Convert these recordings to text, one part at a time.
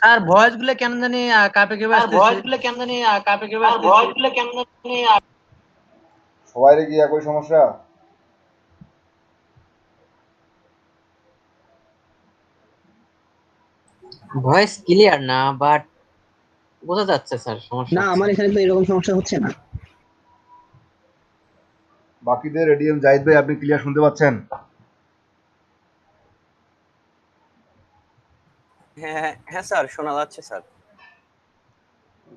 আর voice গুলো কেন জানি কাপে কেবে আসতেছে। সবাই কি একই সমস্যা? ভয়েস ক্লিয়ার না, বাট বোঝা যাচ্ছে স্যার সমস্যা না, হচ্ছে। আমার এখানে তো এরকম সমস্যা হচ্ছে না। বাকিদের এডিএম জাহিদ ভাই, আপনি ক্লিয়ার শুনতে পাচ্ছেন? হ্যাঁ হ্যাঁ স্যার, শোনা যাচ্ছে স্যার।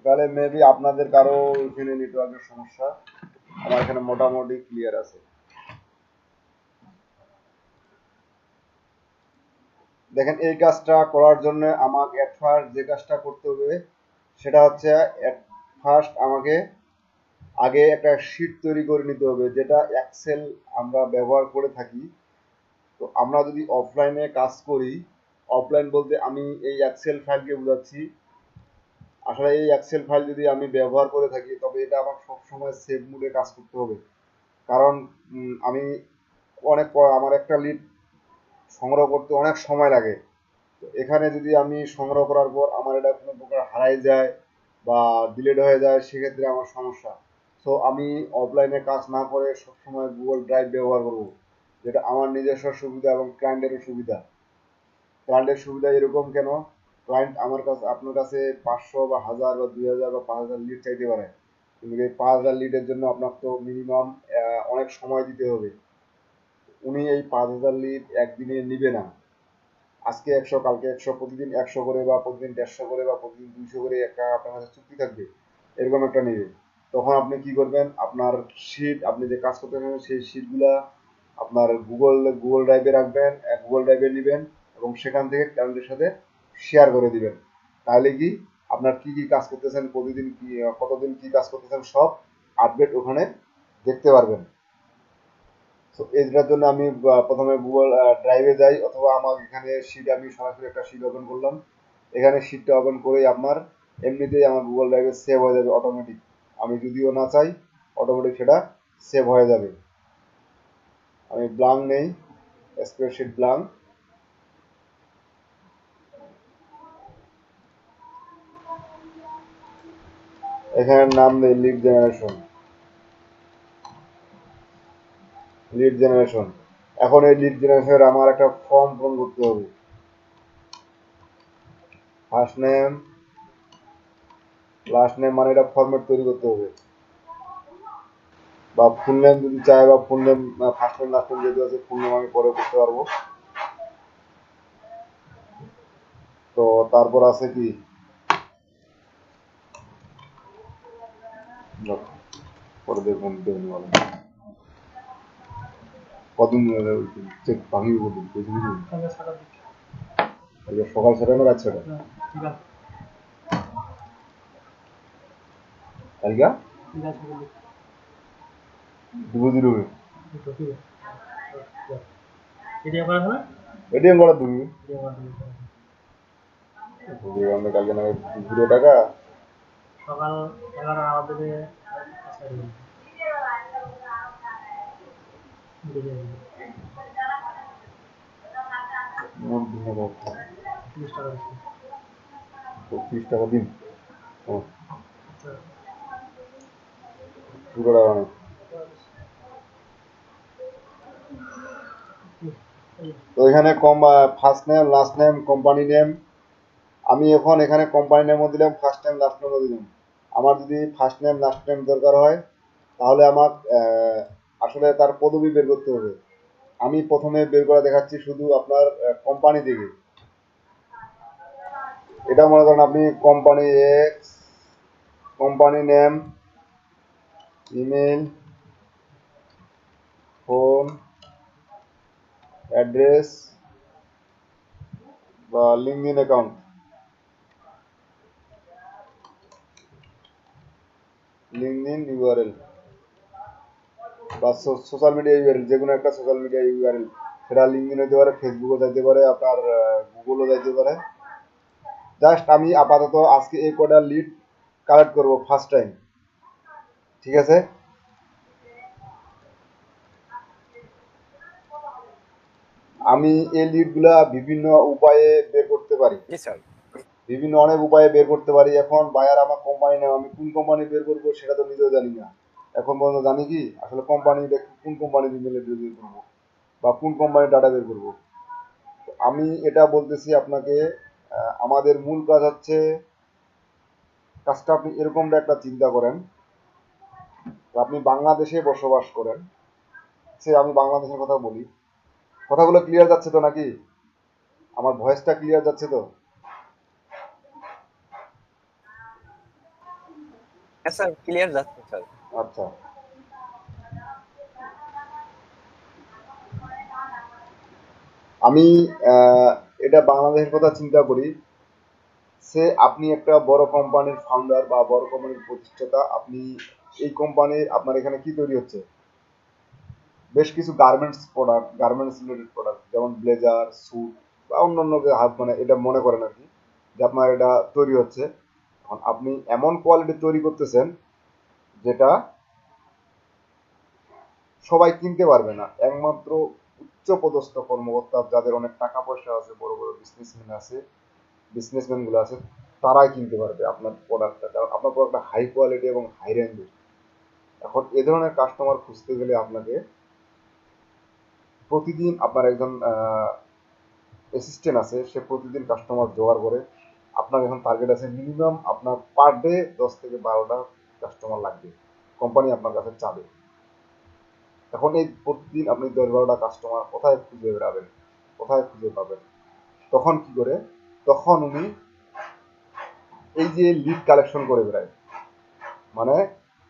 তাহলে মেবি আপনাদের কারো এখানে নেটওয়ার্কের সমস্যা। আমার এখানে মোটামুটি ক্লিয়ার আছে। দেখেন, এই কাজটা করার জন্য আমাকে এট ফার্স্ট যে কাজটা করতে হবে সেটা হচ্ছে এট ফার্স্ট আমাকে আগে একটা শিট তৈরি করে নিতে হবে, যেটা এক্সেল আমরা ব্যবহার করে থাকি। তো আমরা যদি অফলাইনে কাজ করি, অফলাইন বলতে আমি এই এক্সেল ফাইলকে বোঝাচ্ছি। আসলে এই এক্সেল ফাইল যদি আমি ব্যবহার করে থাকি, তবে এটা আমার সবসময় সেভ মুডে কাজ করতে হবে। কারণ আমি আমার একটা লিড সংগ্রহ করতে অনেক সময় লাগে। তো এখানে যদি আমি সংগ্রহ করার পর আমার এটা কোনো প্রকার হারাই যায় বা ডিলেট হয়ে যায়, সেক্ষেত্রে আমার সমস্যা। সো আমি অফলাইনে কাজ না করে সবসময় গুগল ড্রাইভ ব্যবহার করব, যেটা আমার নিজস্ব সুবিধা এবং ক্লায়েন্টেরও সুবিধা। ক্লায়েন্টের সুবিধা এরকম কেন, ক্লায়েন্ট আমার কাছে আপনার কাছে 500 বা 1000 বা 2000 বা 5000 লিড চাইতে পারে, কিন্তু এই 5000 লিডের জন্য আপনার তো মিনিমাম অনেক সময় দিতে হবে। উনি এই 5000 লিড একদিনে নিবে না। আজকে 100, কালকে 100, প্রতিদিন 100 করে বা প্রতিদিন 150 করে বা প্রতিদিন 200 করে একটা আপনার কাছে চুক্তি থাকবে, এরকম একটা নেবে। তখন আপনি কি করবেন, আপনার শিট, আপনি যে কাজ করতে চান সেই শিটগুলা আপনার গুগল ড্রাইভে রাখবেন, গুগল ড্রাইভে নেবেন এবং সেখান থেকে ক্লায়েন্টের সাথে শেয়ার করে দিবেন। তাহলে কি আপনার কি কি কাজ করতেছেন, প্রতিদিন কি কতদিন কি কাজ করতেছেন, সব আপডেট ওখানে দেখতে পারবেন। তো এইটার জন্য আমি প্রথমে গুগল ড্রাইভে যাই, অথবা আমার এখানে শিট, আমি সরাসরি একটা শিট ওপেন করলাম। এখানে শিটটা ওপেন করেই আপনার এমনিতেই আমার গুগল ড্রাইভে সেভ হয়ে যাবে অটোমেটিক। আমি যদিও না চাই, অটোমেটিক সেটা সেভ হয়ে যাবে। আমি ব্লাঙ্ক নেই, স্প্রেডশিট ব্লাঙ্ক। এখানে নাম নেই লিড জেনারেশন। এখন এই লিড জেনারেশনের আমার একটা ফর্ম পূরণ করতে হবে। ফার্স্ট নেম, লাস্ট নেম, মানে এটা ফরম্যাট তৈরি করতে হবে। বা ফুল নেম যদি চাই, বা full name, first name last name যেহেতু আছে, ফুল নেম আমি পরে করতে পারবো। তো তারপর আছে কি, পরে দেখুন দেখুন বলেন কদিন চেক ভাঙি কদিন সকাল 6টা না রাত 6টা? কালকা দুপুর হবে এটিএম করার তুমি আমরা কালকে না 2 টাকা সকাল 11 আমাদের মোট 30 টাকা দিন। পুরো টাকা অনেক। তো এখানে first name, last name, company name. আমি এখন এখানে কোম্পানি নেমও দিলাম, ফার্স্ট নেম লাস্ট নেমও দিলাম। আমার যদি ফার্স্ট নেম লাস্ট নেম দরকার হয়, তাহলে আমার আসলে তার পদবি বের করতে হবে। আমি প্রথমে বের করে দেখাচ্ছি শুধু আপনার কোম্পানি থেকে। এটা মনে করেন আপনি company x, company name, email, phone, address বা লিঙ্কডিন অ্যাকাউন্ট, লিঙ্কডিন ইউআরএল বা সোশ্যাল মিডিয়া ইউআরএল, যে কোনো একটা সোশ্যাল মিডিয়া ইউআরএল। সেটা লিঙ্কডিন হতে পারে, ফেসবুকও যাইতে পারে, আপনার গুগলও যাইতে পারে। জাস্ট আমি আপাতত আজকে এই কটা লিড কালেক্ট করব ফার্স্ট টাইম, ঠিক আছে? আমি এই লিডগুলা বিভিন্ন উপায়ে বের করতে পারি। জি স্যার। বিভিন্ন অনেক উপায়ে বের করতে পারি। এখন বায়ার আমার কোম্পানি নেই, আমি কোন কোম্পানি বের করবো সেটা তো নিজেও জানি না। এখন পর্যন্ত জানি কি আসলে কোম্পানি কোন কোম্পানির ইমেল অ্যাড্রেস বের করবো বা কোন কোম্পানির ডাটা বের করবো। আমি এটা বলতেছি আপনাকে, আমাদের মূল কাজ হচ্ছে, কাজটা আপনি এরকমটা একটা চিন্তা করেন, আপনি বাংলাদেশে বসবাস করেন। সে আমি বাংলাদেশের কথা বলি, কথাগুলো ক্লিয়ার যাচ্ছে তো নাকি? আমার ভয়েসটা ক্লিয়ার যাচ্ছে তো? হ্যাঁ স্যার, ক্লিয়ার যাচ্ছে স্যার। আচ্ছা, আমি আহ, এটা বাংলাদেশের কথা চিন্তা করি। সে আপনি একটা বড় কোম্পানির ফাউন্ডার বা বড় কোম্পানির প্রতিষ্ঠাতা, আপনি এই কোম্পানির আপনার এখানে কি তৈরি হচ্ছে? বেশ কিছু garments product, garments related product, যেমন ব্লেজার, স্যুট বা অন্যান্য হাত, মানে এটা মনে করেন আর কি, যে আপনার এটা তৈরি হচ্ছে। এখন আপনি এমন কোয়ালিটি তৈরি করতেছেন যেটা সবাই কিনতে পারবে না, একমাত্র উচ্চ পদস্থ কর্মকর্তা, যাদের অনেক টাকা পয়সা আছে, বড় বড় বিজনেসম্যান আছে, বিজনেসম্যান গুলো আছে, তারাই কিনতে পারবে আপনার প্রোডাক্টটা, কারণ আপনার প্রোডাক্টটা হাই কোয়ালিটি এবং হাই রেঞ্জের। এখন এ ধরনের কাস্টমার খুঁজতে গেলে আপনাকে প্রতিদিন আপনার একজন অ্যাসিস্ট্যান্ট আছে, সে প্রতিদিন কাস্টমার জোগাড় করে। আপনার এখন টার্গেট আছে মিনিমাম আপনার পার ডে 10 থেকে 12টা কাস্টমার লাগবে, কোম্পানি আপনার কাছে চাবে। এখন এই প্রতিদিন আপনি 10-12টা কাস্টমার কোথায় খুঁজে বেড়াবেন, কোথায় খুঁজে পাবেন? তখন কি করে, তখন উনি এই যে লিড কালেকশন করে বেড়ায়, মানে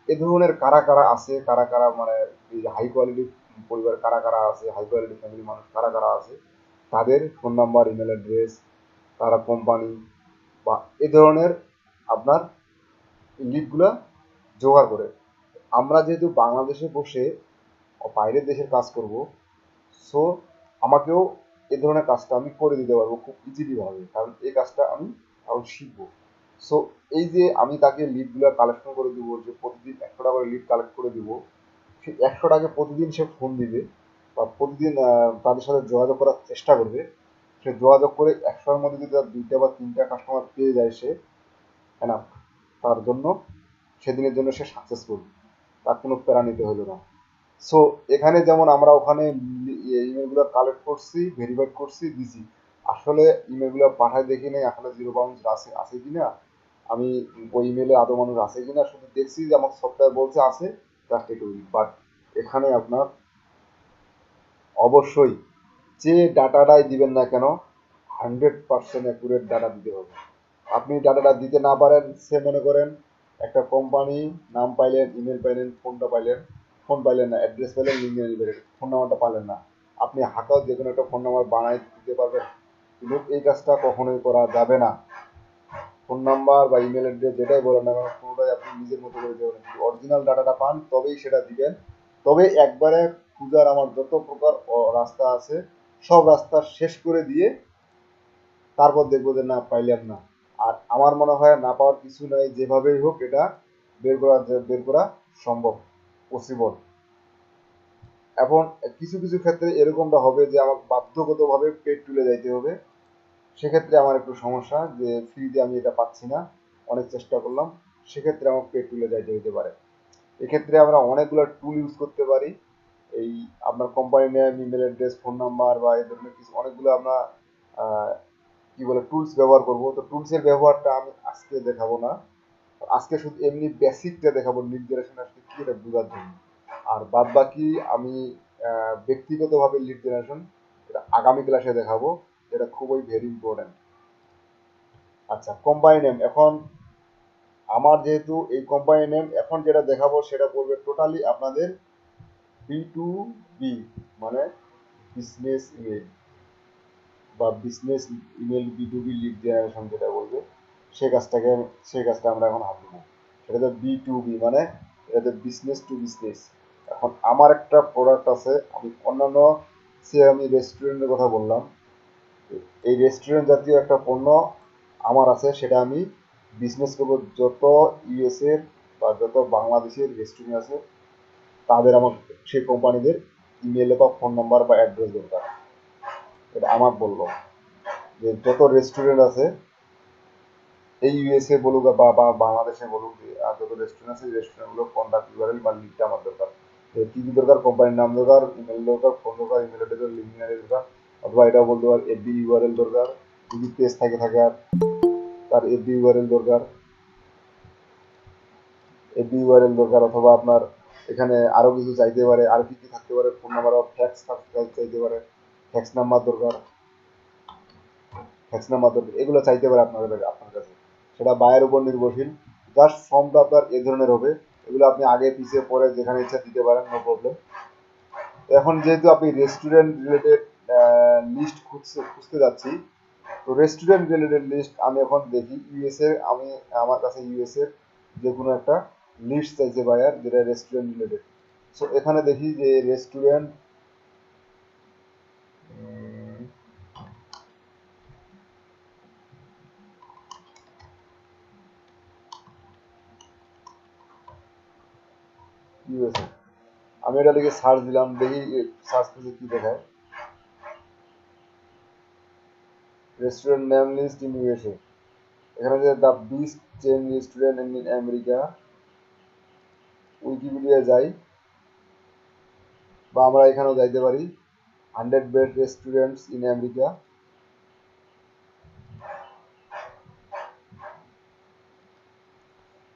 এ ধরনের কারা কারা আছে, কারা কারা মানে এই হাই কোয়ালিটি পরিবার কারা কারা আছে, হাই কোয়ালিটি ফ্যামিলি মানুষ কারা কারা আছে, তাদের ফোন নাম্বার, ইমেল অ্যাড্রেস, তারা কোম্পানি বা এ ধরনের আপনার লিডগুলা জোগাড় করে। আমরা যেহেতু বাংলাদেশে বসে বাইরের দেশের কাজ করব, সো আমাকেও এ ধরনের কাজটা আমি করে দিতে পারবো খুব ইজিলি ভাবে, কারণ এই কাজটা আমি এখন শিখবো। সো এই যে আমি তাকে লিডগুলো কালেকশন করে দিব, যে প্রতিদিন 100টা করে লিড কালেক্ট করে দিব, সে 100টাকে প্রতিদিন সে ফোন দিবে বা প্রতিদিন তাদের সাথে যোগাযোগ করার চেষ্টা করবে। সে যোগাযোগ করে 100-এর মধ্যে যদি তার 2টা বা 3টা কাস্টমার পেয়ে যায়, সে এনাফ তার জন্য, সেদিনের জন্য সে সাকসেসফুল, তার কোনো প্যারা নিতে হলো না। সো এখানে যেমন আমরা ওখানে ইমেলগুলো কালেক্ট করছি, ভেরিফাইড করছি, দিছি, আসলে ইমেলগুলো পাঠায় দেখি নাই আসলে জিরো বাউন্স আছে আছে কিনা, আমি ওই ইমেলে আদৌ মানুষ আছে কিনা, শুধু দেখছি যে আমার সফটওয়্যার বলছে আছে, জাস্ট এটুকুই। বাট এখানে আপনার অবশ্যই যে ডাটাটাই দিবেন না কেন 100% অ্যাকুরেট ডাটা দিতে হবে। আপনি ডাটাটা দিতে না পারেন, সে মনে করেন একটা কোম্পানি, নাম পাইলেন, ইমেল পাইলেন, ফোনটা পাইলেন, ফোন পাইলেন না, অ্যাড্রেস পাইলেন, লিঙ্কডিন পাইলেন, ফোন নাম্বারটা পাইলেন না, আপনি হাঁকাও যে কোনো একটা ফোন নাম্বার বানাই দিতে পারবেন, কিন্তু এই কাজটা কখনোই করা যাবে না। ফোন নাম্বার বা ইমেল অ্যাড্রেস যেটাই বলেন না কেন, কোনোটাই আপনি নিজের মতো করে দেবেন, অরিজিনাল ডাটাটা পান তবেই সেটা দিবেন। তবে একবারে খুঁজার আমার যত প্রকার রাস্তা আছে, সব রাস্তা শেষ করে দিয়ে তারপর দেখবো যে না পাইলাম না। আর আমার মনে হয় না পাওয়ার কিছু নাই, যেভাবেই হোক এটা বের করা সম্ভব, পসিবল। এখন কিছু কিছু ক্ষেত্রে এরকমটা হবে যে আমার বাধ্যগতভাবে পেড তুলে যাইতে হবে, সেক্ষেত্রে আমার একটু সমস্যা, যে ফ্রিতে আমি এটা পাচ্ছি না, অনেক চেষ্টা করলাম, সেক্ষেত্রে আমার পেড তুলে যাইতে হতে পারে। এক্ষেত্রে আমরা অনেকগুলো টুল ইউজ করতে পারি। এই আপনার company name, email address, phone number বা এই ধরনের কিছু অনেকগুলো আমরা কি বলে টুলস ব্যবহার করব। তো টুলসের ব্যবহারটা আমি আজকে দেখাবো না, আজকে শুধু এমনি বেসিকটা দেখাবো, লিড জেনারেশন আসলে কি, এটা বোঝার জন্য। আর বাদ বাকি আমি ব্যক্তিগতভাবে লিড জেনারেশন এটা আগামী ক্লাসে দেখাবো, যেটা খুবই ভেরি ইম্পর্টেন্ট। আচ্ছা, কোম্পানি নেম, এখন আমার যেহেতু এই কোম্পানি নেম এখন যেটা দেখাবো সেটা পড়বে টোটালি আপনাদের B2B, মানে বিজনেস ইমেল বা business email, B2B lead generation যেটা বলবে, সেই কাজটা আমরা এখন হাত দেবো। সেটা তো B2B, মানে এটা তো বিজনেস টু বিজনেস। এখন আমার একটা প্রোডাক্ট আছে, আমি অন্যান্য, সে আমি রেস্টুরেন্টের কথা বললাম, এই রেস্টুরেন্ট জাতীয় একটা পণ্য আমার আছে, সেটা আমি বিজনেস করবো যত ইউএস এর বা যত বাংলাদেশের রেস্টুরেন্ট আছে, তাদের আমার সেই কোম্পানিদের ইমেল বা ফোন নাম্বার বা অ্যাড্রেস দরকার। এটা আমার বললো যে যত রেস্টুরেন্ট আছে এই ইউএসএ বলুক বা বাংলাদেশে বলুক, যে যত রেস্টুরেন্ট আছে রেস্টুরেন্টগুলো কন্ট্যাক্ট ইউআরএল বা লিঙ্কটা আমার দরকার। কি কি দরকার? কোম্পানির নাম দরকার, ইমেল দরকার, ফোন দরকার, ইমেল অ্যাড্রেস, লিঙ্কডিন আইডি দরকার, অথবা এটাও বলতে পার এফবি ইউআরএল দরকার, যদি পেজ থাকে আর তার এফবি ইউআরএল দরকার, এফবি ইউআরএল দরকার, অথবা আপনার এখানে আরো কিছু চাইতে পারে, আর কি কি থাকতে পারে, ফোন নাম্বার অফ ফ্যাক্স চাইতে পারে, ফ্যাক্স নাম্বার দরকার, এগুলো চাইতে পারে আপনার কাছে। সেটা বায়ের উপর নির্ভরশীল। জাস্ট ফর্মটা আপনার এ ধরনের হবে, এগুলো আপনি আগে পিছিয়ে পরে যেখানে ইচ্ছা দিতে পারেন, নো প্রবলেম। এখন যেহেতু আপনি রেস্টুরেন্ট রিলেটেড লিস্ট খুঁজতে যাচ্ছি, তো রেস্টুরেন্ট রিলেটেড লিস্ট আমি এখন দেখি ইউএসএ, আমি আমার কাছে ইউএসএ যে কোনো একটা লিস্ট চাইছে বায়ার, যেটা রেস্টুরেন্ট রিলেটেড। সো এখানে দেখি যে রেস্টুরেন্ট ইউএসএ, আমি এটা লিখে সার্চ দিলাম, দেখি সার্চ করলে কি দেখায়। Restaurant name list in USA, এখানে যে the beast chain restaurant in America, Wikipedia যাই, বা আমরা এখানেও যাইতে পারি 100 বেড রেস্টুরেন্টস ইন আমেরিকা।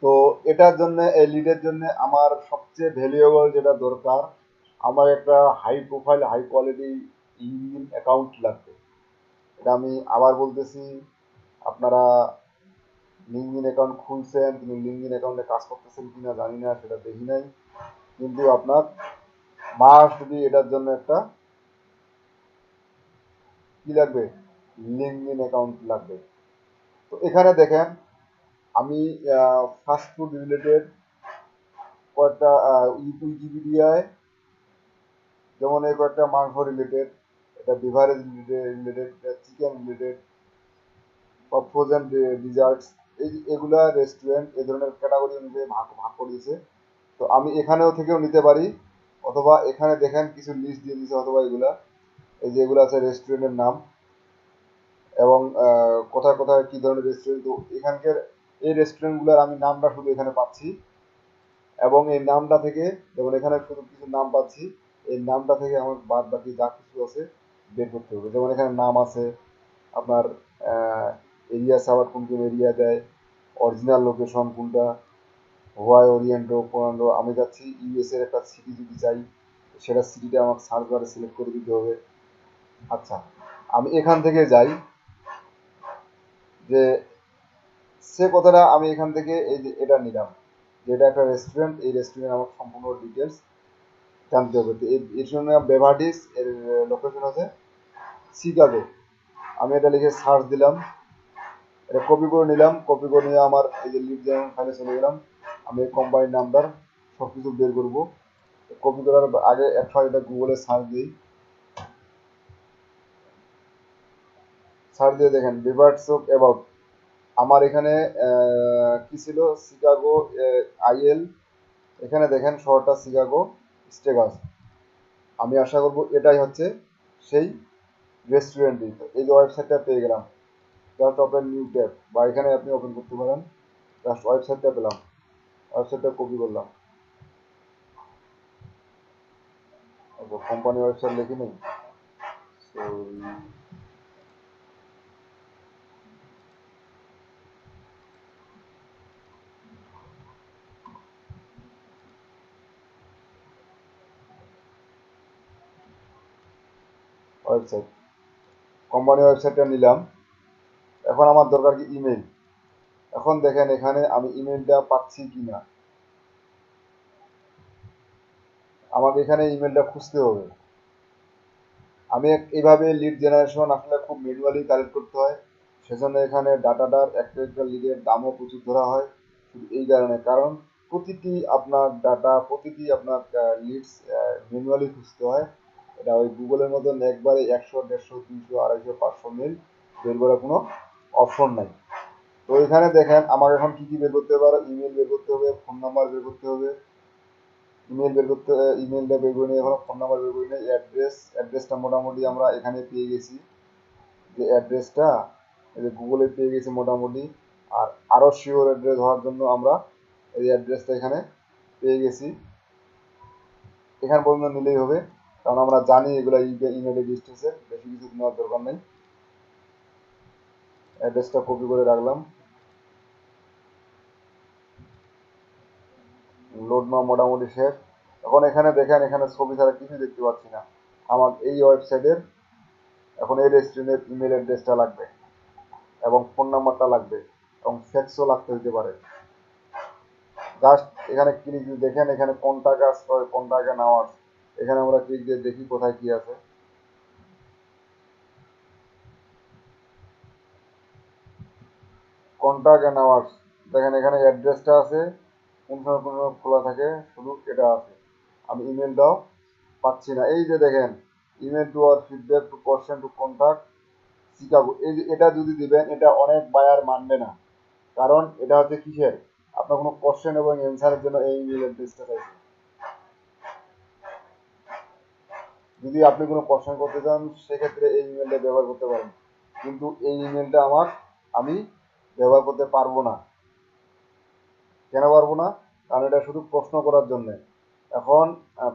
তো এটার জন্য, এই লিডের জন্য আমার সবচেয়ে ভ্যালুয়েবল যেটা দরকার, আমার একটা high profile high quality LinkedIn account লাগবে। এটা আমি আবার বলতেছি, আপনারা লিঙ্কডিন অ্যাকাউন্ট খুলছেন, কিন্তু লিঙ্কডিন অ্যাকাউন্টে কাজ করতেছেন কিনা জানি না, সেটা দেখি নাই, কিন্তু আপনার মাস্ট বি এটার জন্য একটা কি লাগবে, লিঙ্কডিন অ্যাকাউন্ট লাগবে। তো এখানে দেখেন আমি ফাস্ট ফুড রিলেটেড কয়েকটা উইকিপিডিয়ায়, যেমন এই কয়েকটা মাংস রিলেটেড, এটা বিভারেজ রিলেটেড, চিকেন রিলেটেড, বা ফ্রোজেন ডিজার্টস, এগুলা রেস্টুরেন্ট এ ধরনের ক্যাটাগরি অনুযায়ী ভাগ ভাগ করে দিয়েছে। তো আমি এখানেও থেকেও নিতে পারি, অথবা এখানে দেখেন কিছু লিস্ট দিয়ে দিয়েছে, অথবা এগুলা, এই যে এগুলো আছে রেস্টুরেন্টের নাম, এবং কোথায় কোথায় কি ধরনের রেস্টুরেন্ট। তো এখানকার এই রেস্টুরেন্টগুলোর আমি নামটা শুধু এখানে পাচ্ছি, এবং এই নামটা থেকে, যেমন এখানে শুধু কিছু নাম পাচ্ছি, এই নামটা থেকে আমার বাদ বাকি যা কিছু আছে বের করতে হবে। যেমন এখানে নাম আছে আপনার, এরিয়া সাবার কোন কোন এরিয়া দেয়, অরিজিনাল লোকেশন কোনটা, হোয়াই ওরিয়েন্টো পোল্যান্ডো, আমি যাচ্ছি ইউএস এর একটা সিটি যদি চাই, সেটা সিটিটা আমাকে সার্চ বারে সিলেক্ট করে দিতে হবে। আচ্ছা, আমি এখান থেকে যাই, যে সে কথাটা আমি এখান থেকে এই যে এটা নিলাম, যে এটা একটা রেস্টুরেন্ট, এই রেস্টুরেন্ট আমার সম্পূর্ণ ডিটেলস জানতে হবে। তো এই রেস্টুরেন্টের নাম বেভার্ডিস, এর লোকেশন আছে শিকাগো। আমি এটা লিখে সার্চ দিলাম, এটা কপি করে নিলাম, কপি করে নিয়ে আমার এই যে লিড জেনারেল ফাইলে চলে গেলাম। আমি এই কোম্পানির নাম্বার সব কিছু বের করবো। কপি করার আগে একটা এটা গুগলে সার্চ দিই, সার্চ দিয়ে দেখেন বিভার্ডস অফ অ্যাবাউট, আমার এখানে কি ছিল, শিকাগো আইএল, এখানে দেখেন শহরটা শিকাগো স্টেগাস। আমি আশা করবো এটাই হচ্ছে সেই রেস্টুরেন্টই। তো এই যে ওয়েবসাইটটা পেয়ে গেলাম, জাস্ট ওপেন নিউ ট্যাব, বা এখানে আপনি ওপেন করতে পারেন। জাস্ট ওয়েবসাইটটা পেলাম, ওয়েবসাইটটা কপি করলাম, কোম্পানি ওয়েবসাইট লিখে নেই, সো ওয়েবসাইট, কোম্পানি ওয়েবসাইটটা নিলাম। এখন আমার দরকার কি ইমেল। এখন দেখেন এখানে আমি ইমেলটা পাচ্ছি কি না, আমাকে এখানে ইমেলটা খুঁজতে হবে। আমি এইভাবে লিড জেনারেশন আসলে খুব ম্যানুয়ালি কালেক্ট করতে হয়, সেজন্য এখানে ডাটাটার একটা একটা লিডের দামও প্রচুর ধরা হয়। শুধু এই কারণে, কারণ প্রতিটি আপনার ডাটা, প্রতিটি আপনার লিডস ম্যানুয়ালি খুঁজতে হয়। এটা ওই গুগলের মতন একবারে 100, 150, 200, 250, 500 মেল বের করার কোনো অপশন নাই। তো এখানে দেখেন আমার এখন কি কি বের করতে হবে, ইমেল বের করতে হবে, ফোন নাম্বার বের করতে হবে, ইমেল বের করতে, ইমেলটা বের করে নিয়ে, এখন ফোন নাম্বার বের করে নিয়ে, অ্যাড্রেসটা মোটামুটি আমরা এখানে পেয়ে গেছি, যে অ্যাড্রেসটা এই যে গুগলে পেয়ে গেছি মোটামুটি। আর আরও শিওর অ্যাড্রেস হওয়ার জন্য আমরা এই অ্যাড্রেসটা এখানে পেয়ে গেছি, এখানে পর্যন্ত নিলেই হবে, কারণ আমরা জানি এগুলো ইমেল ডিস্টেন্সের, বেশি কিছু নেওয়ার দরকার নেই। অ্যাড্রেসটা কপি করে রাখলাম, লোড নেওয়া মোটামুটি শেষ। এখন এখানে দেখেন, এখানে ছবি ছাড়া কিছুই দেখতে পাচ্ছি না। আমার এই ওয়েবসাইটের এখন এই রেস্টুরেন্টের ইমেল অ্যাড্রেসটা লাগবে এবং ফোন নাম্বারটা লাগবে এবং ফ্যাক্সও লাগতে হতে পারে। জাস্ট এখানে ক্লিক দিয়ে দেখেন, এখানে কন্টাক্ট আস করে, কন্টাক্ট নাওয়ার্স, এখানে আমরা ক্লিক দিয়ে দেখি কোথায় কি আছে। কন্টাক্ট অ্যান্ড আওয়ার্স, দেখেন এখানে অ্যাড্রেসটা আছে, কোন সময় কোন সময় খোলা থাকে, শুধু এটা আছে। আমি ইমেলটাও পাচ্ছি না। এই যে দেখেন, ইমেল টু আর feedback to question to contact Chicago, এই যে এটা যদি দিবেন, এটা অনেক বায়ার মানবে না, কারণ এটা হচ্ছে কিসের, আপনার কোনো কোশ্চেন এবং অ্যান্সারের জন্য এই ইমেল অ্যাড্রেসটা চাইছে। যদি আপনি কোনো কোশ্চেন করতে চান সেক্ষেত্রে এই ইমেলটা ব্যবহার করতে পারেন, কিন্তু এই ইমেলটা আমি ব্যবহার করতে পারবো না। কেন পারবো না? কারণ এটা শুধু প্রশ্ন করার জন্যে। এখন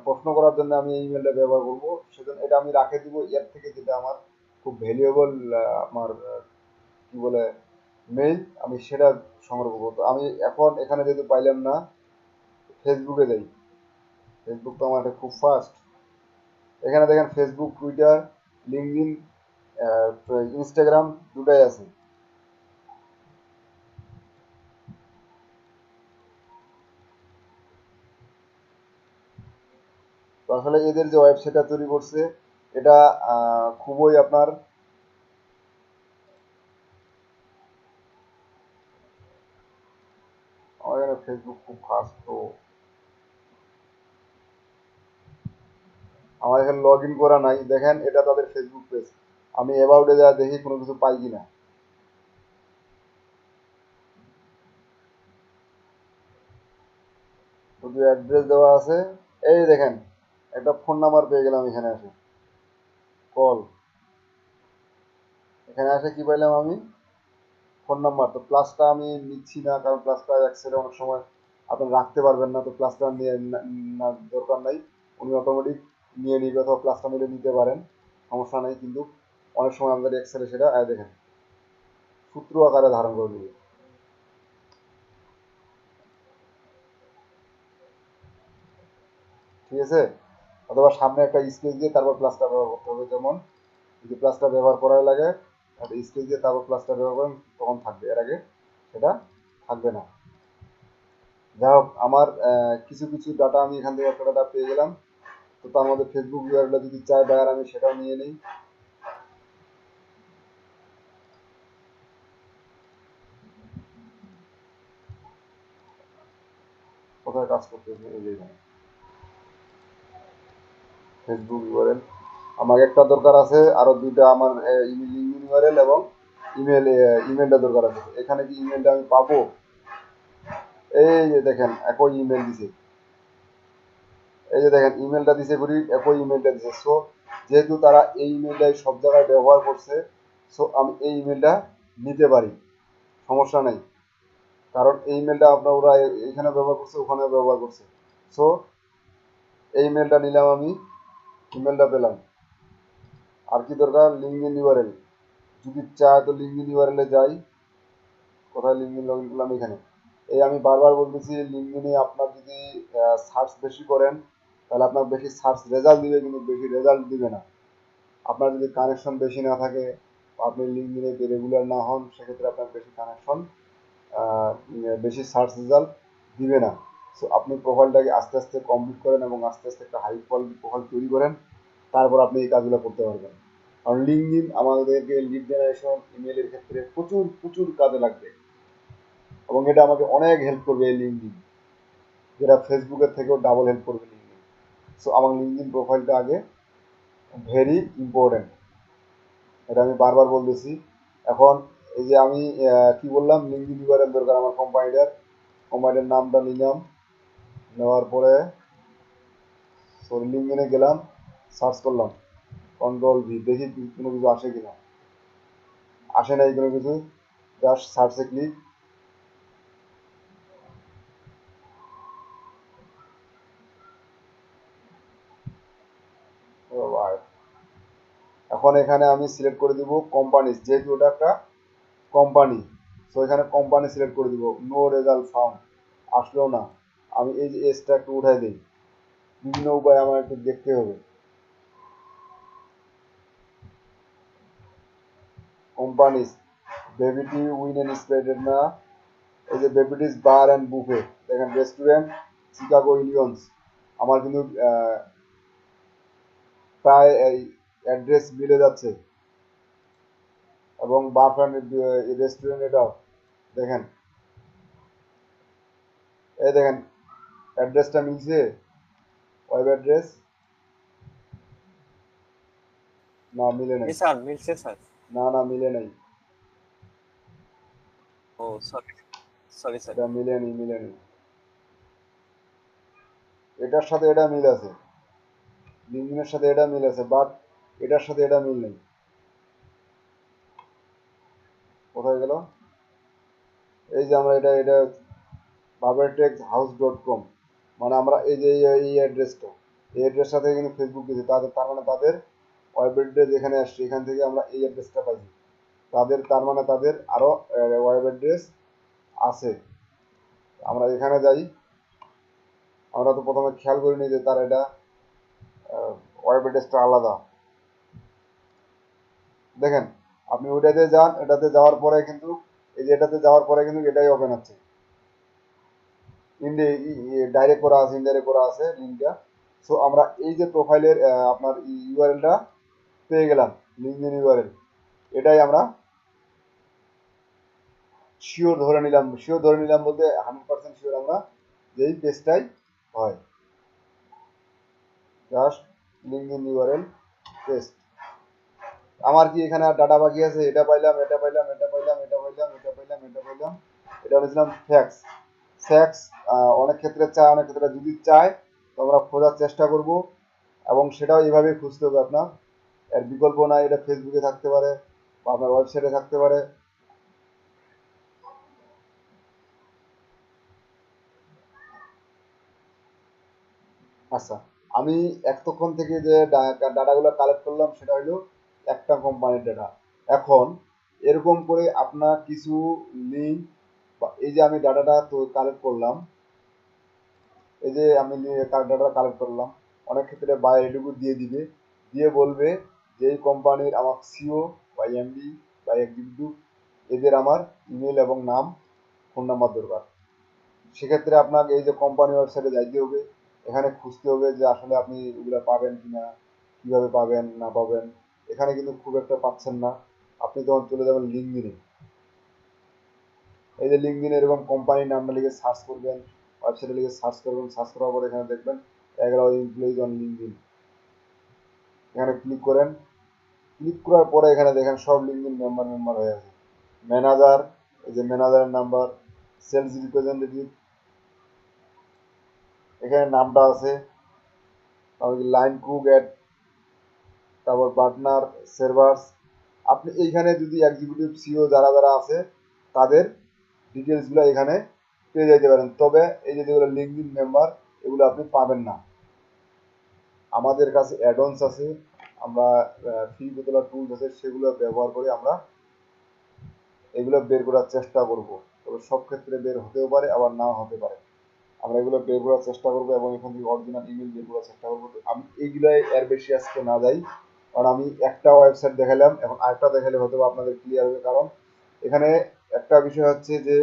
প্রশ্ন করার জন্য আমি এই ইমেলটা ব্যবহার করবো, সেজন্য এটা আমি রাখে দিব। এর থেকে যেটা আমার খুব ভ্যালুয়েবল, আমার কি বলে মেইল, আমি সেটা সংগ্রহ করবো। তো আমি এখন এখানে যেহেতু পাইলাম না, ফেসবুকে যাই। ফেসবুক তো আমার এটা খুব ফাস্ট। এখানে দেখেন ফেসবুক, টুইটার, লিঙ্কডইন, ইনস্টাগ্রাম দুটাই আছে। তো আসলে এদের যে ওয়েবসাইটটা তৈরি করছে, এটা খুবই আপনার আমার এখানে ফেসবুক খুব ফাস্ট, তো আমার এখানে লগ ইন করা নাই। দেখেন এটা তাদের ফেসবুক পেজ, আমি অ্যাবাউটে যা দেখি কোনো কিছু পাই কিনা। শুধু অ্যাড্রেস দেওয়া আছে। এই দেখেন একটা ফোন নাম্বার পেয়ে গেলাম, এখানে আসে কল, এখানে আসে কি পাইলাম আমি, ফোন নাম্বার। তো প্লাসটা আমি নিচ্ছি না, কারণ প্লাসটা এক্সেলে অনেক সময় আপনি রাখতে পারবেন না, তো প্লাসটা নিয়ে না দরকার নাই, উনি অটোমেটিক নিয়ে নিবে, অথবা প্লাসটা নিলে নিতে পারেন, সমস্যা নেই। কিন্তু অনেক সময় আমাদের এক্সেলে সেটা দেখেন সূত্র আকারে ধারণ করে নেবে, ঠিক আছে। অথবা সামনে একটা স্পেস দিয়ে তারপর প্লাসটা ব্যবহার করতে হবে, যেমন যদি প্লাসটা ব্যবহার করার লাগে একটা স্পেস দিয়ে তারপর প্লাসটা ব্যবহার করেন, তখন থাকবে, এর আগে সেটা থাকবে না। যাই হোক, আমার কিছু কিছু ডাটা আমি এখান থেকে একটা ডাটা পেয়ে গেলাম। তো তার মধ্যে ফেসবুক ইউআরএল যদি চায় বায়ার, আমি সেটাও নিয়ে নিই। কোথায় কাজ করতেছে, এই যে এখানে ফেসবুক ইউআরএল আমার একটা দরকার আছে, আরো দুইটা আমার লিঙ্কডিন ইউআরএল এবং ইমেলটা দরকার আছে। এখানে কি ইমেলটা আমি পাবো? এই যে দেখেন একই ইমেল দিছে, এই যে দেখেন ইমেলটা দিছে করি, একই ইমেলটা দিছে। সো যেহেতু তারা এই ইমেলটাই সব জায়গায় ব্যবহার করছে, সো আমি এই ইমেলটা নিতে পারি, সমস্যা নেই। কারণ এই ইমেলটা আপনার ওরা এখানে ব্যবহার করছে, ওখানে ব্যবহার করছে। সো এই ইমেলটা নিলাম আমি, ইমেলটা পেলাম। আর কি দরকার? লিঙ্কডিন ইউআরএল, যদি চায় তো লিঙ্কডিন ইউআরএলে যাই। কোথায় লিঙ্কডিন লগ ইন করলাম? এখানে। এই আমি বারবার বলতেছি, লিঙ্কডিনে আপনার যদি সার্চ বেশি করেন, তাহলে আপনার বেশি সার্চ রেজাল্ট দিবে, কিন্তু বেশি রেজাল্ট দিবে না। আপনার যদি কানেকশন বেশি না থাকে, আপনি লিঙ্কডিনে রেগুলার না হন, সেক্ষেত্রে আপনার বেশি কানেকশন, বেশি সার্চ রেজাল্ট দিবে না। সো আপনি প্রোফাইলটাকে আস্তে আস্তে কমপ্লিট করেন এবং আস্তে আস্তে একটা হাই কোয়ালিটি প্রোফাইল তৈরি করেন, তারপর আপনি এই কাজগুলো করতে পারবেন। কারণ লিঙ্কডিন আমাদেরকে লিড জেনারেশন, ইমেলের ক্ষেত্রে প্রচুর প্রচুর কাজে লাগবে, এবং এটা আমাকে অনেক হেল্প করবে এই লিঙ্কডিন, যেটা ফেসবুকের থেকেও ডাবল হেল্প করবে লিঙ্কডিন। সো আমার লিঙ্কডিন প্রোফাইলটা আগে ভেরি ইম্পর্টেন্ট, এটা আমি বারবার বলতেছি। এখন এই যে আমি কি বললাম, লিঙ্কডিন ইউআরএল দরকার আমার কোম্পানিটার নামটা নিলাম, নেওয়ার পরে লিঙ্কডিনে গেলাম, সার্চ করলাম, কন্ট্রোল ভি, দেখি কোনো কিছু আসে কিনা। আসে নাই কোনো কিছু, জাস্ট সার্চে ক্লিক, এখন এখানে আমি সিলেক্ট করে দিব কোম্পানি, যেহেতু ওটা একটা কোম্পানি, সো এখানে কোম্পানি সিলেক্ট করে দিব। নো রেজাল্ট ফাউন্ড, আসলেও না। আমি এই যে এসটা একটু উঠাই দিই, বিভিন্ন উপায়ে আমার একটু দেখতে হবে। কোম্পানিজ, বেবিটি উইন এন্ড স্প্রেডেড না, এই যে বেবিটিস বার অ্যান্ড বুফে, দেখেন রেস্টুরেন্ট চিকাগো ইলিয়ন্স, আমার কিন্তু প্রায় এই অ্যাড্রেস মিলে যাচ্ছে, এবং বার অ্যান্ড রেস্টুরেন্ট এটাও দেখেন, এই দেখেন অ্যাড্রেসটা মিলছে, ওয়েব অ্যাড্রেস না মিলে নাই, জি স্যার মিলছে স্যার। না না মিলে নাই, ও সরি সরি স্যার। এটা মিলেনি মিলেনি, এটার সাথে এটা মিল আছে, লিঙ্কডিনের সাথে এটা মিল আছে, বাট এটার সাথে এটা মিল নেই। কোথায় গেল? এই যে আমরা এটা এটা babertexhouse.com, মানে আমরা এই যে এই অ্যাড্রেসটা, এই অ্যাড্রেসটা থেকে কিন্তু ফেসবুক দিয়েছি তাদের, তার মানে তাদের ওয়েব অ্যাড্রেস এখানে আসছে, এখান থেকে আমরা এই অ্যাড্রেসটা পাইছি তাদের, তার মানে তাদের আরো ওয়েব অ্যাড্রেস আছে। আমরা এখানে যাই, আমরা তো প্রথমে খেয়াল করিনি যে তার এটা ওয়েব অ্যাড্রেসটা আলাদা। দেখেন আপনি ওইটাতে যান, এটাতে যাওয়ার পরে কিন্তু এই যে এটাতে যাওয়ার পরে কিন্তু এটাই ওপেন হচ্ছে, ডাইরেক্ট করা আছে, ইনডাইরেক্ট করা আছে লিঙ্কটা। সো আমরা এই যে প্রোফাইলের আপনার ইউআরএলটা পেয়ে গেলাম, লিঙ্কডিন ইউআরএল, এটাই আমরা শিওর ধরে নিলাম, শিওর ধরে নিলাম বলতে 100% শিওর আমরা যেই পেজটাই হয়, জাস্ট লিঙ্কডিন ইউআরএল পেস্ট। আমার কি এখানে আর ডাটা বাকি আছে? এটা পাইলাম, এটা পাইলাম, এটা পাইলাম, এটা পাইলাম, এটা পাইলাম, এটা পাইলাম, এটা বলেছিলাম ফ্যাক্স। ফ্যাক্স অনেক ক্ষেত্রে চায়, অনেক ক্ষেত্রে যদি চায় তো আমরা খোঁজার চেষ্টা করব, এবং সেটাও এইভাবেই খুঁজতে হবে আপনার, এর বিকল্প নাই। এটা ফেসবুকে থাকতে পারে বা আপনার ওয়েবসাইটে থাকতে পারে। আচ্ছা, আমি এতক্ষণ থেকে যে ডাটাগুলো কালেক্ট করলাম সেটা হলো একটা কোম্পানির ডাটা। এখন এরকম করে আপনার কিছু লিঙ্ক, বা এই যে আমি ডাটাটা তো কালেক্ট করলাম, এই যে আমি ডাটা কালেক্ট করলাম, অনেক ক্ষেত্রে বাই এটুকু দিয়ে দিবে, দিয়ে বলবে যে এই কোম্পানির আমার সিও বা এমডি বা এক্সিকিউটিভ, এদের আমার ইমেল এবং নাম, ফোন নাম্বার দরকার। সেক্ষেত্রে আপনাকে এই যে কোম্পানি ওয়েবসাইটে যাইতে হবে, এখানে খুঁজতে হবে যে আসলে আপনি এগুলো পাবেন কিনা, কিভাবে পাবেন না পাবেন। এখানে কিন্তু খুব একটা পাচ্ছেন না। আপনি তখন চলে যাবেন লিঙ্কডিনে, এই যে লিঙ্কডিনে এরকম কোম্পানির নামটা লিখে সার্চ করবেন, ওয়েবসাইটে লিখে সার্চ করবেন, সার্চ করার পরে এখানে দেখবেন 11 এমপ্লয়িজ অন লিঙ্কডিন, এখানে ক্লিক করেন। ক্লিক করার পরে এখানে দেখেন সব লিঙ্কডিন মেম্বার মেম্বার হয়ে আছে, ম্যানেজার, এই যে ম্যানেজারের নাম্বার, সেলস রিপ্রেজেন্টেটিভ, এখানে নামটা আছে, তারপর লাইন কুক অ্যাড, তারপর পার্টনার সার্ভার্স। আপনি এইখানে যদি এক্সিকিউটিভ সিও যারা যারা আছে তাদের ডিটেলসগুলো এখানে পেয়ে যেতে পারেন। তবে এই যে যেগুলো লিঙ্কডিন মেম্বার, এগুলো আপনি পাবেন না। আমাদের কাছে অ্যাডঅনস আছে, আমরা ফ্রি বোতলা টুলস আছে, সেগুলো ব্যবহার করে আমরা এগুলো বের করার চেষ্টা করব। তবে সব ক্ষেত্রে বের হতেও পারে, আবার নাও হতে পারে। আমরা এগুলো বের করার চেষ্টা করবো এবং এখান থেকে অরিজিনাল ইমেল বের করার চেষ্টা করবো। তো আমি এইগুলাই এর বেশি আজকে না যাই, কারণ আমি একটা ওয়েবসাইট দেখালাম, এখন আরেকটা দেখালে হয়তো আপনাদের ক্লিয়ার হবে। কারণ এখানে একটা বিষয় হচ্ছে যে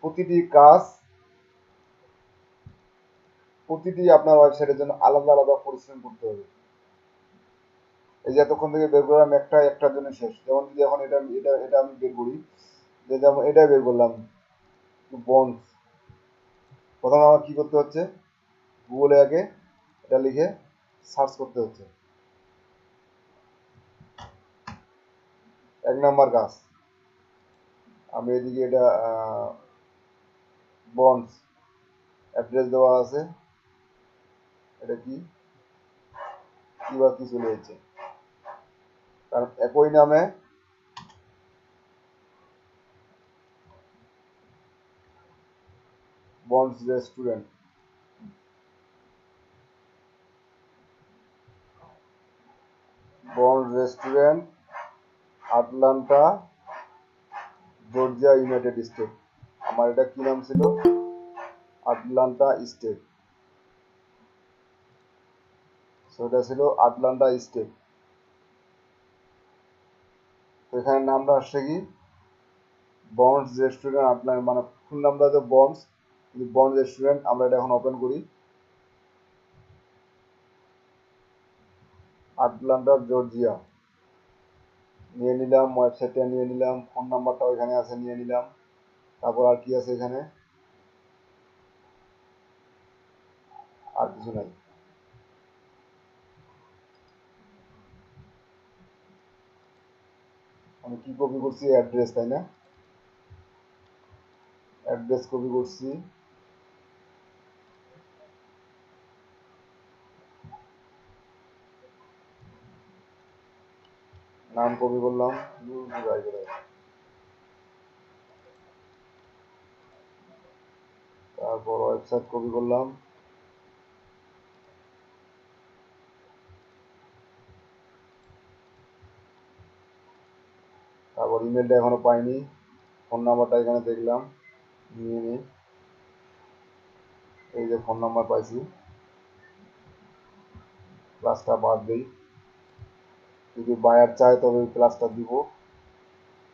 প্রতিটি কাজ, প্রতিটি আপনার ওয়েবসাইটের জন্য আলাদা আলাদা পরিশ্রম করতে হবে। এই যে এতক্ষণ থেকে বের করলাম একটা একটার জন্য শেষ। যেমন যদি এখন এটা এটা এটা আমি বের করি, যে যেমন এটা বের করলাম বন্ড, প্রথমে আমার কি করতে হচ্ছে, গুগলে আগে এটা লিখে সার্চ করতে হচ্ছে, এক নাম্বার কাজ। আমি এদিকে এটা বন্ডস অ্যাড্রেস দেওয়া আছে, এটা কি কি বা কি চলে যাচ্ছে, কারণ একই নামে bonds restaurant, bond restaurant, Atlanta, Georgia, United State. আমার এটা কি নাম ছিল? Atlanta state. সেটা ছিল আটলান্টা স্টেট। তো এখানে নামটা আসছে কি? বন্ডস রেস্টুরেন্ট আটলান্টা, মানে ফুল নামটা হচ্ছে বন্ডস, কিন্তু বন্ডস রেস্টুরেন্ট। আমরা এটা এখন ওপেন করি। আটলান্টা, জর্জিয়া নিয়ে নিলাম, ওয়েবসাইটটা নিয়ে নিলাম, ফোন নাম্বারটাও এখানে আছে নিয়ে নিলাম। তারপর আর কি আছে এখানে? আর কিছু নাই। আমি কি কপি করছি? অ্যাড্রেস, তাই না? অ্যাড্রেস কপি করছি। নাম কপি করলাম। তারপর ওয়েবসাইট কপি করলাম। তারপর ইমেলটা এখনো পাইনি, ফোন নাম্বারটা এখানে দেখলাম, নিয়ে নিই। এই যে ফোন নাম্বার পাইছি, প্লাসটা বাদ দিই। যদি বায়ার চায় তবে প্লাসটা দিব,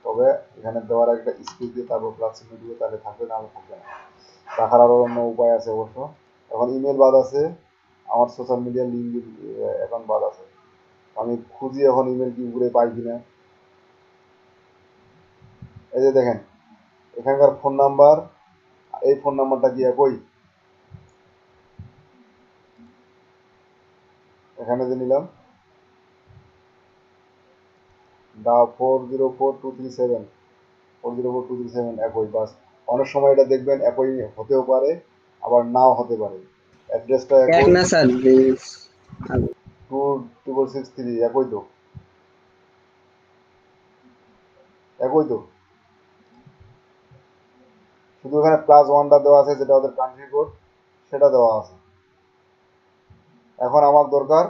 তবে এখানে দেওয়ার একটা স্পেস দিয়ে তারপর প্লাস চিহ্ন দিব, তাহলে থাকবে, না থাকবে না। রাখার আরও অন্য উপায় আছে অবশ্য। এখন ইমেল বাদ আছে, আমার সোশ্যাল মিডিয়ার লিঙ্ক অ্যাকাউন্ট বাদ আছে। আমি খুঁজি এখন ইমেল কি ঘুরে পাই কিনা। এই যে দেখেন এখানকার ফোন নাম্বার, এই ফোন নাম্বারটা কি একই? এখানে যে নিলাম 404237, 404237 একই, বাস। অনেক সময় এটা দেখবেন একই হতেও পারে, আবার নাও হতে পারে। অ্যাড্রেসটা এক একই, না স্যার, 26663, একই তো, একই তো। শুধু এখানে +1টা দেওয়া আছে, যেটা ওদের কান্ট্রি কোড, সেটা দেওয়া আছে। এখন আমার দরকার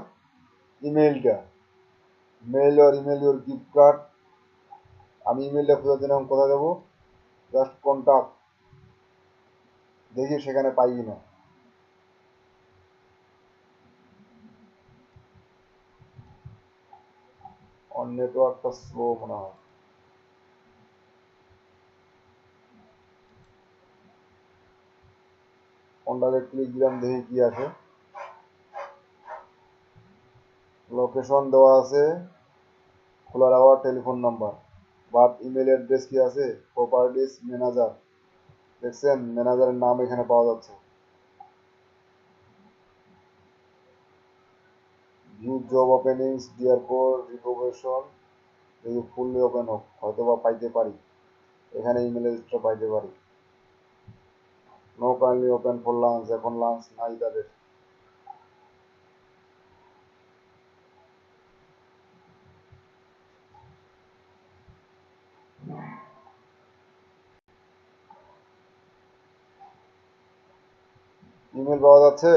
ইমেইলটা, মেইল ওর ইমেল ওর গিফট কার্ড। আমি ইমেলটা খোঁজার জন্য কোথায় যাবো? জাস্ট কন্ট্যাক্ট, দেখি সেখানে পাই কিনা। অন নেটওয়ার্কটা স্লো মনে হয়। কন্ট্যাক্টে ক্লিক দিলাম, দেখি কি আছে। লোকেশন দেওয়া আছে, খোলার hour, telephone number, but email address কি আছে? প্রপার্টিস ম্যানেজার, দেখছেন ম্যানেজারের নাম এখানে পাওয়া যাচ্ছে। ভিউ জব ওপেনিংস, ডিয়ারপোর রিকোভেশন, যদি ফুললি ওপেন হোক হয়তো বা পাইতে পারি, এখানে ইমেল অ্যাড্রেসটা পাইতে পারি। No kindly open for lunch, এখন লাঞ্চ নাই তাদের। ইমেল পাওয়া যাচ্ছে?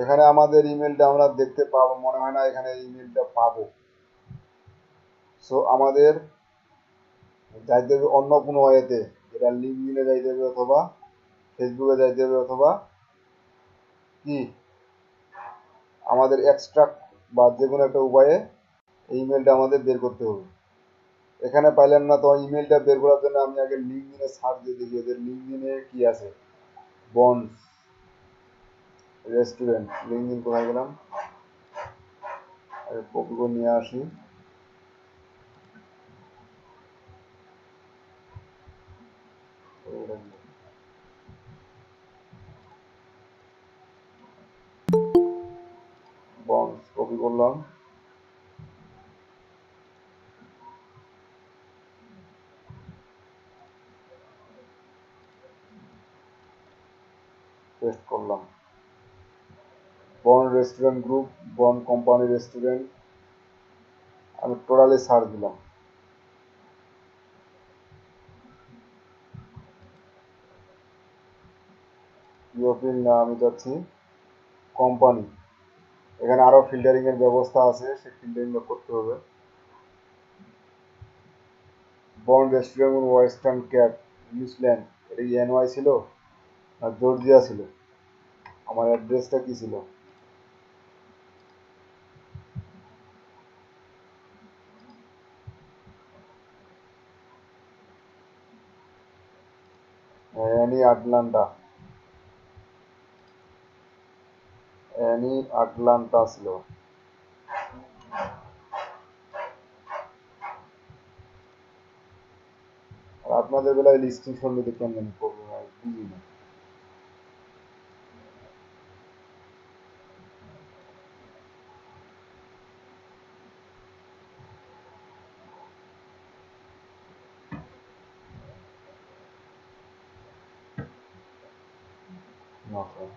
এখানে আমাদের ইমেলটা আমরা দেখতে পাবো মনে হয় না, এখানে ইমেলটা পাবো। সো আমাদের যাইতে হবে অন্য কোনো ওয়েতে, যেটা লিঙ্কডিনে যাইতে হবে, অথবা ফেসবুকে যাইতে হবে, অথবা কি আমাদের এক্সট্রাক্ট বা যে কোনো একটা উপায়ে এই ইমেলটা আমাদের বের করতে হবে। এখানে পাইলেন না তো, ইমেলটা বের করার জন্য আমি আগে লিঙ্কডিনে সার্চ দিয়ে দেখি এদের লিঙ্কডিনে কি আছে। বন্ডস রেস্টুরেন্ট, লিঙ্কডিন কোথায় গেলাম, কপি করে নিয়ে আসি। বন্ডস কপি করলাম, পেস্ট করলাম। Bond restaurant group, bond company restaurant, আমি টোটালি সার্চ দিলাম। ইউরোপিয়ান না, আমি চাচ্ছি কোম্পানি। এখানে আরো ফিল্টারিং এর ব্যবস্থা আছে, সেই ফিল্টারিং করতে হবে। Bond restaurant western cap New Zealand, এটা কি এনওয়াই ছিল না জর্জিয়া ছিল? আমার অ্যাড্রেসটা কি ছিল? অ্যানি আটলান্টা, অ্যানি আটলান্টা ছিল। আর আপনাদের বেলায় ডিস্টিংশন নিতে কেমন প্রবলেম হয় বুঝি না। না স্যার।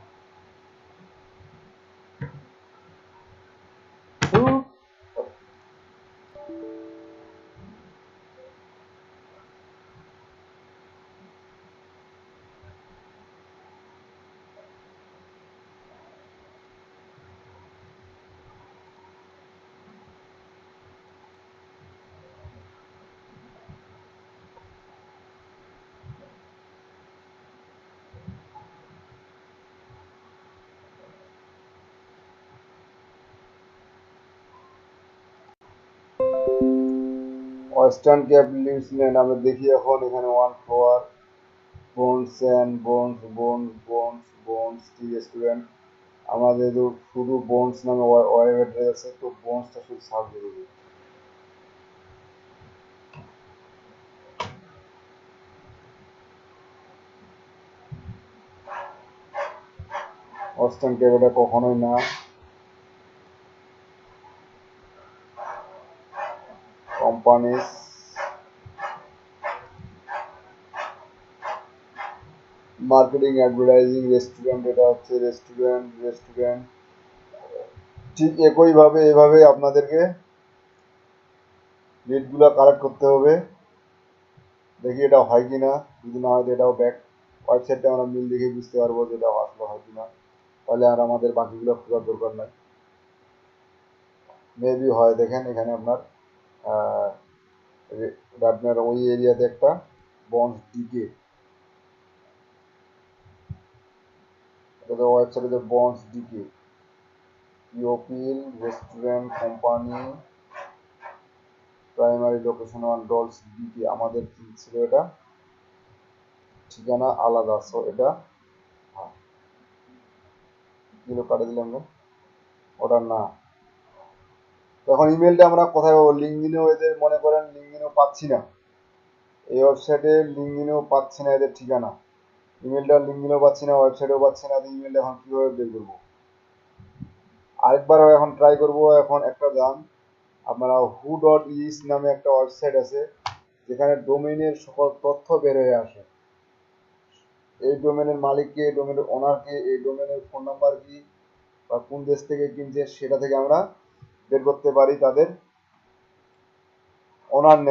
ওয়েস্টার্ন ক্যাপ নিউজিল্যান্ড, আমরা দেখি এখন এখানে one flower bones and bones bones bones bones T restaurant. আমাদের তো শুধু বোনস নামে ওয়েব অ্যাড্রেস আছে, তো বোনসটা শুধু সার্চ দিয়ে দেবে। ওয়েস্টার্ন ক্যাপ এটা কখনোই না। কোম্পানিজ, মার্কেটিং অ্যাডভার্টাইজিং রেস্টুরেন্ট, এটা হচ্ছে রেস্টুরেন্ট রেস্টুরেন্ট। ঠিক একইভাবে এভাবে আপনাদেরকে লিডগুলো কালেক্ট করতে হবে। দেখি এটা হয় কিনা, যদি না হয় এটাও ব্যাক ওয়েবসাইটটা আমরা মিল দেখে বুঝতে পারবো যে এটা আসলে হয় কিনা, তাহলে আর আমাদের বাকিগুলো খোঁজার দরকার নাই। মেবি হয়, দেখেন এখানে আপনার আপনার ওই এরিয়াতে একটা বন্ড ডিকে, এটা ওয়েবসাইটে bonds DK European restaurant company primary location on dolls DK. আমাদের কি ছিল এটা, ঠিকানা আলাদা, সো এটা কিলো কাটে দিলাম না, ওটা না। তখন ইমেলটা আমরা কোথায় পাবো? লিঙ্কডিনেও এদের মনে করেন লিঙ্কডিনেও পাচ্ছি না, এই ওয়েবসাইটে লিঙ্কডিনেও পাচ্ছি না এদের ঠিকানা, ইমেলটা লিঙ্কডিনেও পাচ্ছি না, ওয়েবসাইটেও পাচ্ছি না, ইমেলটা এখন কীভাবে বের করবো? আরেকবার এখন ট্রাই করবো। এখন একটা যান, আপনারা who.is নামে একটা ওয়েবসাইট আছে, যেখানে ডোমেইনের সকল তথ্য বের হয়ে আসে। এই ডোমেনের মালিককে, এই ডোমেনের ওনারকে, এই ডোমেনের ফোন নাম্বার কি বা কোন দেশ থেকে কিনছে সেটা থেকে আমরা বের করতে পারি তাদের ওনার নেম।